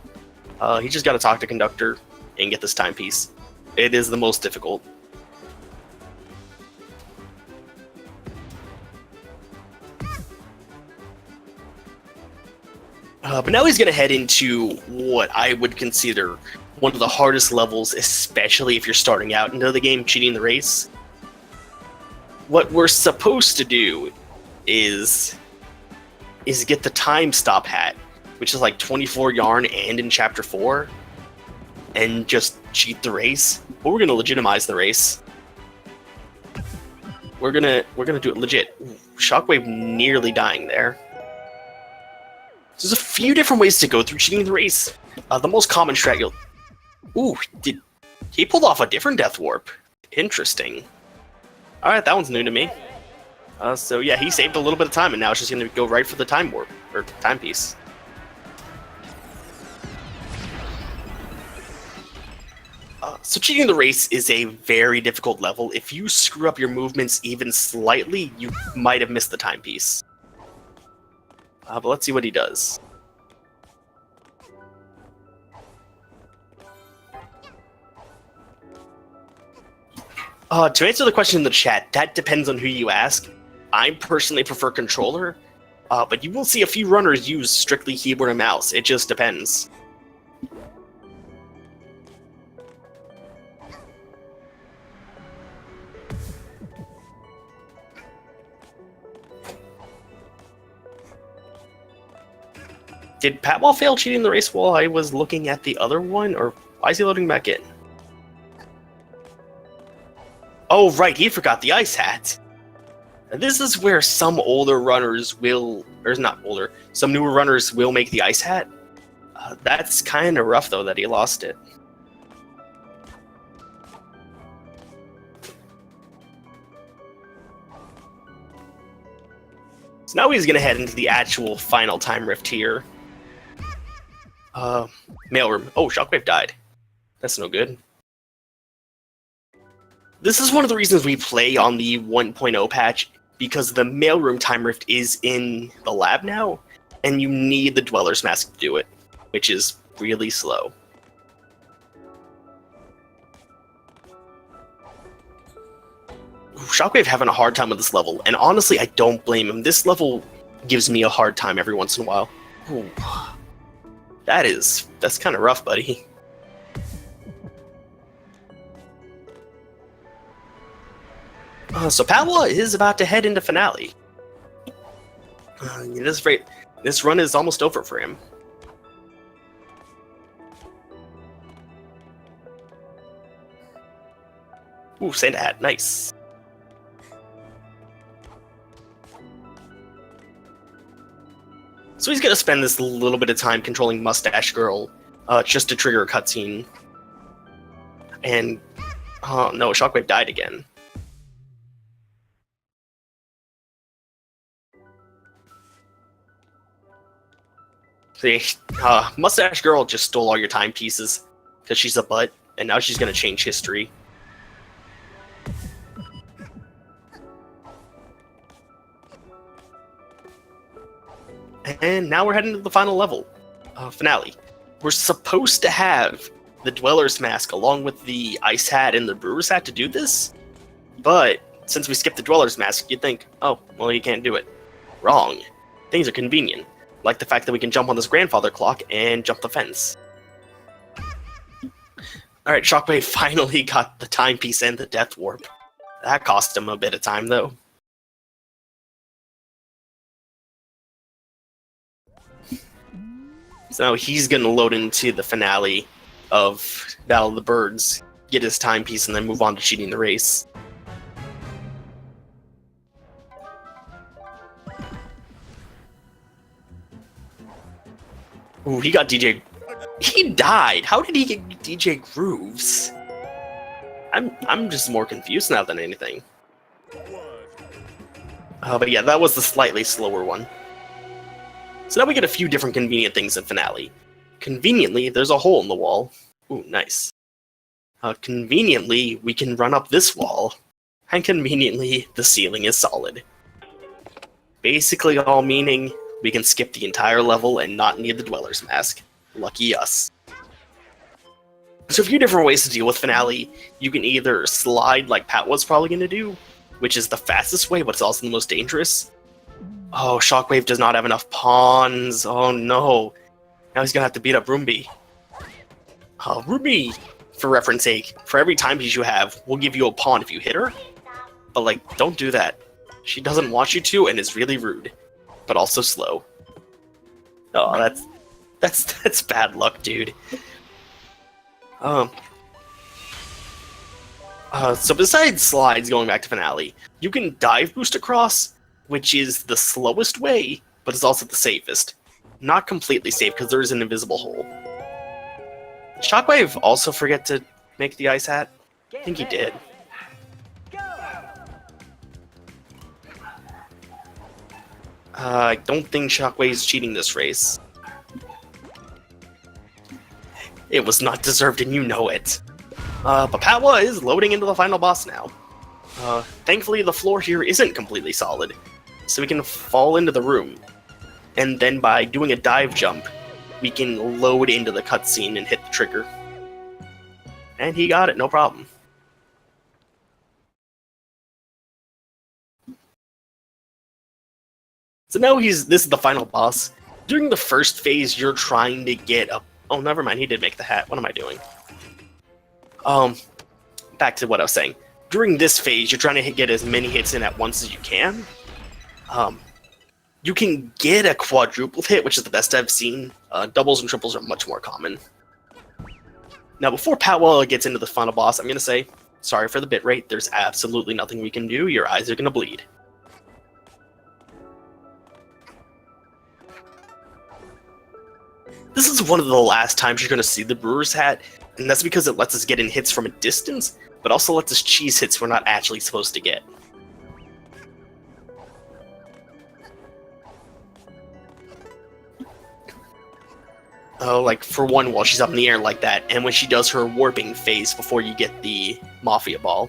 He just got to talk to Conductor and get this timepiece. It is the most difficult. But now he's going to head into what I would consider one of the hardest levels, especially if you're starting out into the game, cheating the race. What we're supposed to do is get the time stop hat, which is like 24 yarn and in Chapter 4, and just cheat the race. But we're going to legitimize the race. We're gonna do it legit. Ooh, Shockwve nearly dying there. There's a few different ways to go through cheating the race. The most common strat you'll... Ooh, he pulled off a different death warp. Interesting. Alright, that one's new to me. So yeah, he saved a little bit of time, and now it's just going to go right for the time warp, or timepiece. So cheating the race is a very difficult level. If you screw up your movements even slightly, you might have missed the timepiece. But let's see what he does. To answer the question in the chat, that depends on who you ask. I personally prefer controller, but you will see a few runners use strictly keyboard and mouse. It just depends. Did Patwah fail cheating the race while I was looking at the other one, or why is he loading back in? Oh, right, he forgot the ice hat. This is where some older runners will, or not older, some newer runners will make the ice hat. That's kind of rough, though, that he lost it. So now he's going to head into the actual final time rift here. Mailroom. Oh, Shockwve died. That's no good. This is one of the reasons we play on the 1.0 patch, because the mailroom time rift is in the lab now, and you need the Dweller's Mask to do it, which is really slow. Ooh, Shockwve having a hard time with this level, and honestly, I don't blame him. This level gives me a hard time every once in a while. Ooh. That's kind of rough, buddy. So Patwah is about to head into finale. This run is almost over for him. Ooh, Santa hat, nice. So he's gonna spend this little bit of time controlling Mustache Girl, just to trigger a cutscene. And Oh no, Shockwave died again. See, Mustache Girl just stole all your timepieces because she's a butt, and now she's gonna change history. And now we're heading to the final level, finale. We're supposed to have the Dweller's Mask along with the Ice Hat and the Brewer's Hat to do this, but since we skipped the Dweller's Mask, you'd think, oh, well, you can't do it. Wrong. Things are convenient, like the fact that we can jump on this grandfather clock and jump the fence. Alright, Shockwave finally got the timepiece and the Death Warp. That cost him a bit of time, though. So now he's going to load into the finale of Battle of the Birds, get his timepiece, and then move on to cheating the race. Ooh, he got DJ. He died. How did he get DJ Grooves? I'm just more confused now than anything. But yeah, that was the slightly slower one. So now we get a few different convenient things in finale. Conveniently, there's a hole in the wall. Ooh, nice. Conveniently, we can run up this wall. And conveniently, the ceiling is solid. Basically all meaning we can skip the entire level and not need the Dweller's Mask. Lucky us. So a few different ways to deal with finale. You can either slide like Patwah's probably going to do, which is the fastest way, but it's also the most dangerous. Oh, Shockwave does not have enough pawns. Oh no. Now he's going to have to beat up Roombi. Ruby, for reference sake, for every timepiece you have, we'll give you a pawn if you hit her. But like, don't do that. She doesn't want you to and is really rude. But also slow. Oh, that's bad luck, dude. So besides slides going back to finale, you can dive boost across, which is the slowest way, but it's also the safest. Not completely safe because there is an invisible hole. Did Shockwave also forget to make the ice hat? I think he did. I don't think Shockwave's cheating this race. It was not deserved and you know it. But Patwah is loading into the final boss now. Thankfully the floor here isn't completely solid, so we can fall into the room. And then by doing a dive jump, we can load into the cutscene and hit the trigger. And he got it, no problem. So now this is the final boss. During the first phase, you're trying to get a... Oh, never mind, he did make the hat. What am I doing? Back to what I was saying. During this phase, you're trying to get as many hits in at once as you can. You can get a quadruple hit, which is the best I've seen. Doubles and triples are much more common. Now, before Patwah gets into the final boss, I'm going to say, sorry for the bitrate, there's absolutely nothing we can do. Your eyes are going to bleed. This is one of the last times you're going to see the Brewer's Hat, and that's because it lets us get in hits from a distance, but also lets us cheese hits we're not actually supposed to get. Like, for one, while she's up in the air like that, and when she does her warping phase before you get the Mafia Ball.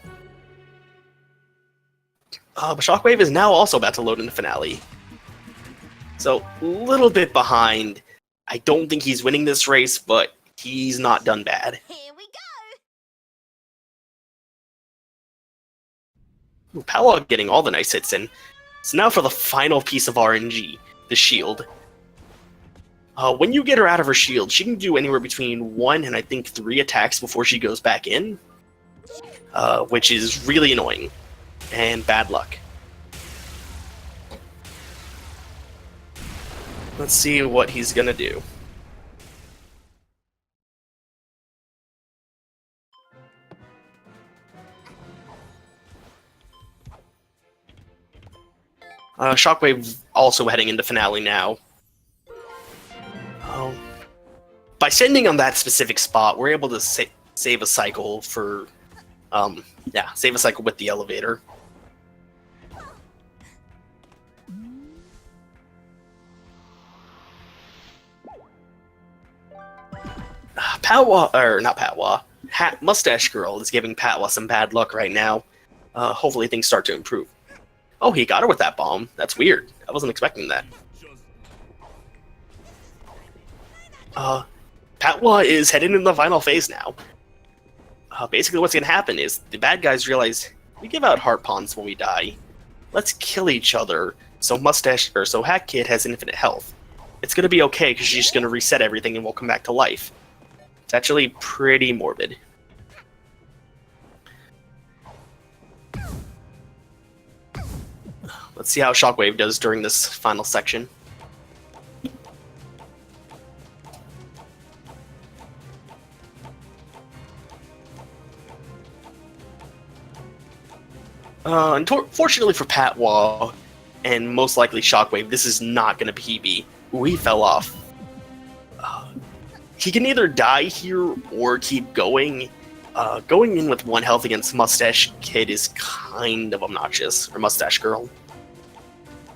But Shockwave is now also about to load in the finale. So, a little bit behind. I don't think he's winning this race, but he's not done bad.
Here we go!
Ooh, Patwah getting all the nice hits in. So now for the final piece of RNG, the shield. When you get her out of her shield, she can do anywhere between 1 and I think 3 attacks before she goes back in, which is really annoying and bad luck. Let's see what he's gonna do. Shockwave also heading into finale now. By sending on that specific spot, we're able to save a cycle for Yeah, save a cycle with the elevator. Patwah, or not Patwah, Mustache Girl is giving Patwah some bad luck right now. Hopefully things start to improve. Oh, he got her with that bomb. That's weird. I wasn't expecting that. Patwah is heading into the final phase now. Basically what's going to happen is the bad guys realize we give out heart pawns when we die. Let's kill each other so Hat Kid has infinite health. It's going to be okay because she's just going to reset everything and we'll come back to life. It's actually pretty morbid. Let's see how Shockwve does during this final section. Unfortunately for Patwah, and most likely Shockwve, this is not going to be PB. Ooh, he fell off. He can either die here or keep going. Going in with 1 health against Mustache Kid is kind of obnoxious, or Mustache Girl.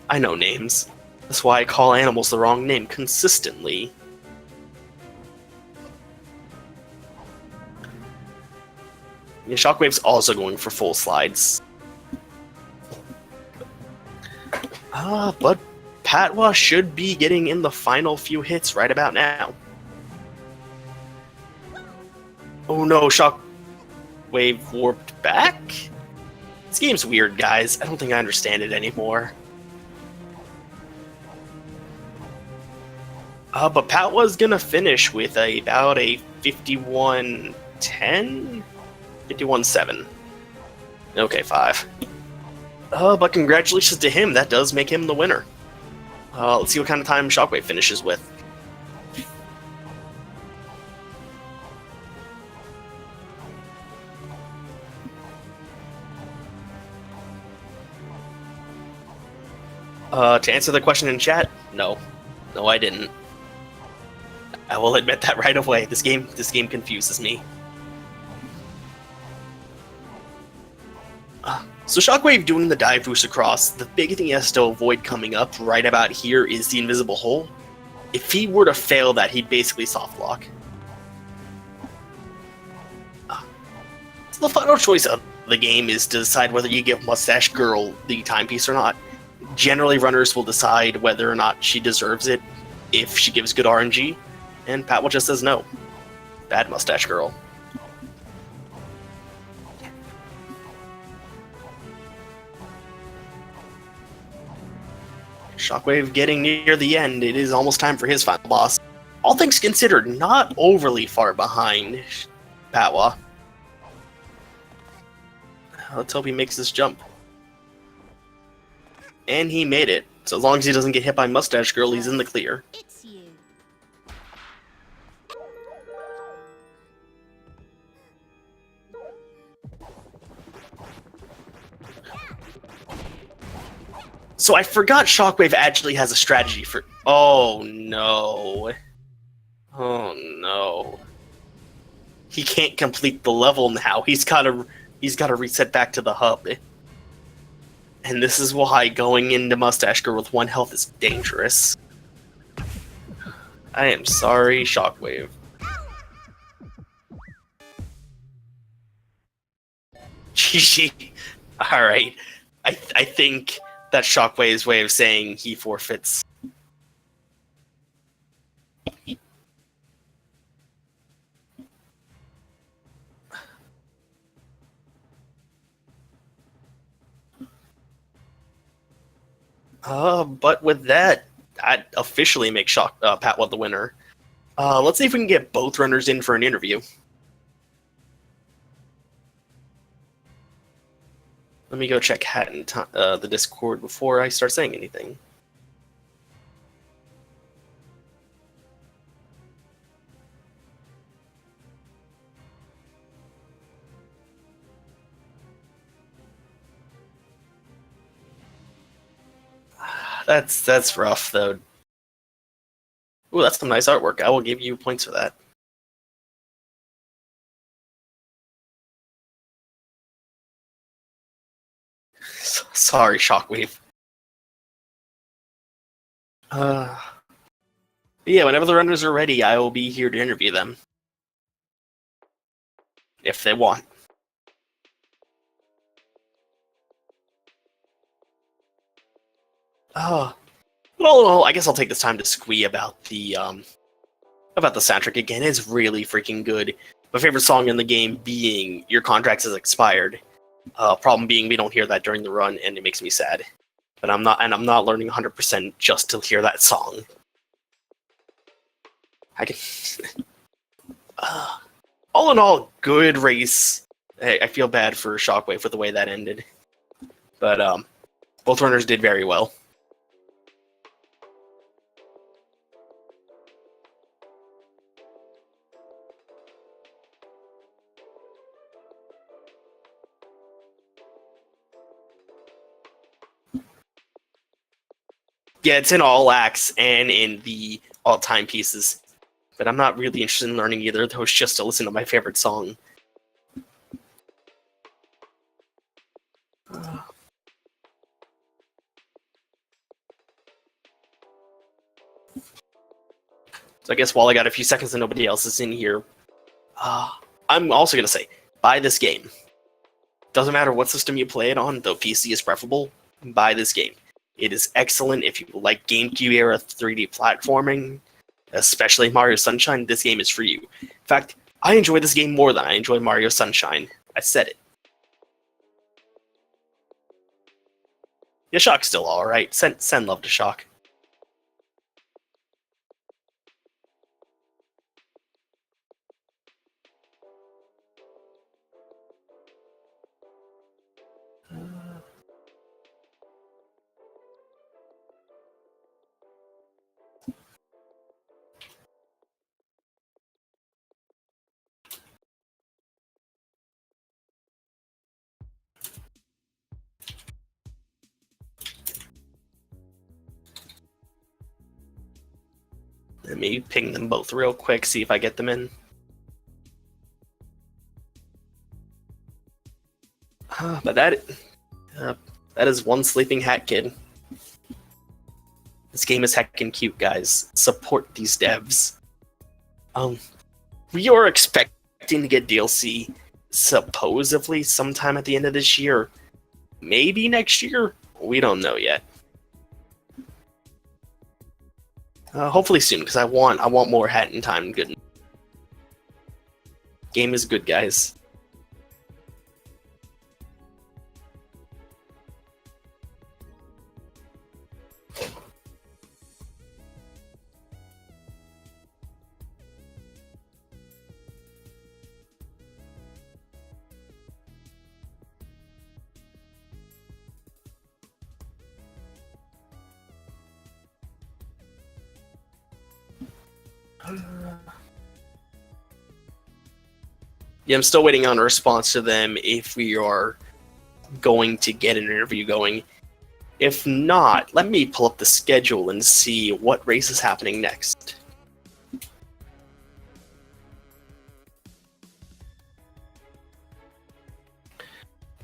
I know names. That's why I call animals the wrong name consistently. Yeah, Shockwave's also going for full slides. But Patwah should be getting in the final few hits right about now. Oh no, Shockwve warped back? This game's weird, guys. I don't think I understand it anymore. But Patwah's gonna finish with about a 51-10? 51-7. Okay, 5. But congratulations to him. That does make him the winner. Let's see what kind of time Shockwve finishes with. To answer the question in chat, no. No, I didn't. I will admit that right away. This game confuses me. So Shockwve doing the dive boost across, the big thing he has to avoid coming up right about here is the invisible hole. If he were to fail that, he'd basically soft lock. So the final choice of the game is to decide whether you give Mustache Girl the timepiece or not. Generally, runners will decide whether or not she deserves it if she gives good RNG, and Patwah just says no. Bad Mustache Girl. Shockwve getting near the end. It is almost time for his final boss. All things considered, not overly far behind Patwah. Let's hope he makes this jump. And he made it. So as long as he doesn't get hit by Mustache Girl, he's in the clear.
It's you.
So I forgot Shockwve actually has a strategy for... Oh no. Oh no. He can't complete the level now. He's gotta reset back to the hub. And this is why going into Mustache Girl with 1 health is dangerous. I am sorry, Shockwve. GG. Alright. I think that's Shockwave's way of saying he forfeits. But with that, that officially makes Patwah the winner. Let's see if we can get both runners in for an interview. Let me go check the Discord before I start saying anything. That's rough, though. Ooh, that's some nice artwork. I will give you points for that. Sorry, Shockwve. Yeah, whenever the runners are ready, I will be here to interview them. If they want. But all in all, I guess I'll take this time to squee about the soundtrack again. It's really freaking good. My favorite song in the game being "Your Contract Has Expired." Problem being, we don't hear that during the run, and it makes me sad. But I'm not learning 100% just to hear that song. I can. All in all, good race. I feel bad for Shockwve for the way that ended, but both runners did very well. Yeah, it's in all acts and in the all timepieces. But I'm not really interested in learning either of those just to listen to my favorite song. So I guess while I got a few seconds and nobody else is in here, I'm also going to say, buy this game. Doesn't matter what system you play it on, though PC is preferable, buy this game. It is excellent if you like GameCube era 3D platforming, especially Mario Sunshine. This game is for you. In fact, I enjoy this game more than I enjoy Mario Sunshine. I said it. Yeah, Shock's still alright. Send love to Shock. Let me ping them both real quick, see if I get them in. But that is one sleeping hat kid. This game is heckin' cute, guys. Support these devs. We are expecting to get DLC supposedly sometime at the end of this year. Maybe next year? We don't know yet. Hopefully soon, because I want more Hat in Time good. Game is good, guys. Yeah, I'm still waiting on a response to them if we are going to get an interview going. If not, let me pull up the schedule and see what race is happening next.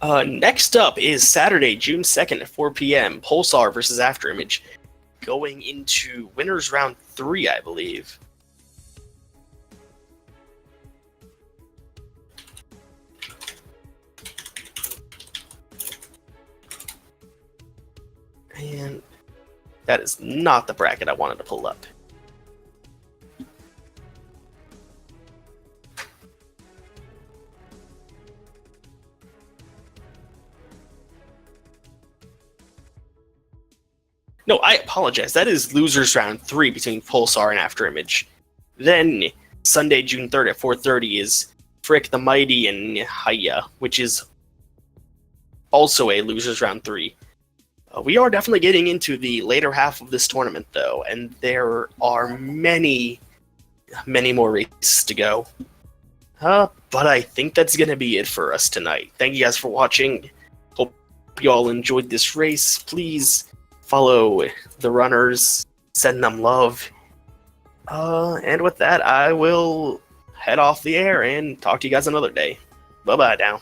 Next up is Saturday, June 2nd at 4 p.m. Pulsar versus Afterimage, going into winners round 3, I believe. And that is not the bracket I wanted to pull up. No, I apologize. That is losers round 3 between Pulsar and Afterimage. Then Sunday, June 3rd at 4:30 is Frick the Mighty and Haya, which is also a losers round 3. We are definitely getting into the later half of this tournament, though, and there are many, many more races to go. But I think that's going to be it for us tonight. Thank you guys for watching. Hope you all enjoyed this race. Please follow the runners, send them love. And with that, I will head off the air and talk to you guys another day. Bye-bye now.